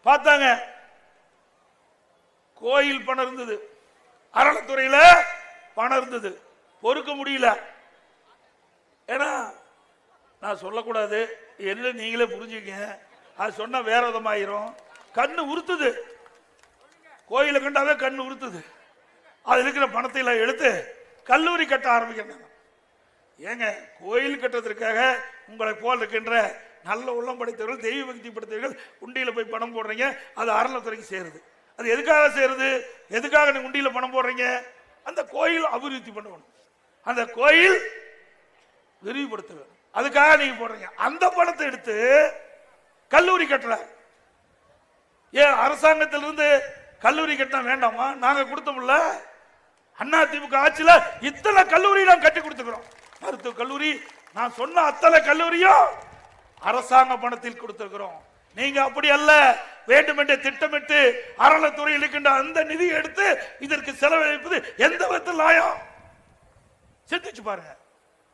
பார்த்தாங்க. கோயில் பணம் இருந்தது, அறநிலைத்துறையில பணம் இருந்தது, பொறுக்க முடியல. ஏன்னா நான் சொல்லக்கூடாது, என்ன நீங்களே புரிஞ்சுக்கங்க, அது சொன்னா வேற விதமாயிரும். கண்ணு உறுத்துது, கோயிலை கண்டாவே கண்ணு உறுத்துது. அது இருக்கிற பணத்தை எல்லாம் எடுத்து கல்லூரி கட்ட ஆரம்பிக்கிறாங்க. ஏங்க, கோயில் கட்டுறதுக்காக உங்களை போல் இருக்கின்ற நல்ல உள்ளம் படைத்தவர்கள், தெய்வ பக்தி படைத்தவர்கள் உண்டியில போய் பணம் போடுறீங்க, அது அறநிலைத்துறைக்கு சேருது. அது எதுக்காக சேருது? எதுக்காக நீங்க உண்டியில பணம் போடுறீங்க? அந்த கோயில் அபிவிருத்தி பண்ணணும், அந்த கோயில் விரிவுபடுத்த வேணும், அதுக்காக நீங்க போடுறீங்க. அந்த பணத்தை எடுத்து கல்லூரி கட்டல. ஏன் அரசாங்கத்திலிருந்து கல்லூரி கட்டினா வேண்டாமா? நாங்க கொடுத்தோம்ல, அண்ணா திமுக ஆட்சியில இத்தனை கல்லூரி நாம் கட்டி கொடுத்துக்கிறோம். மருத்துவ கல்லூரி, நான் சொன்ன அத்தனை கல்லூரியும் அரசாங்க பணத்தில் கொடுத்திருக்கிறோம். நீங்க அப்படி அல்ல, வேண்டுமென்றே திட்டமிட்டு அறநிலைத்துறையில் இருக்கின்ற அந்த நிதியை எடுத்து இதற்கு செலவழிப்பது எந்த விதத்தில் நியாயம்? சிந்திச்சு பாருங்க.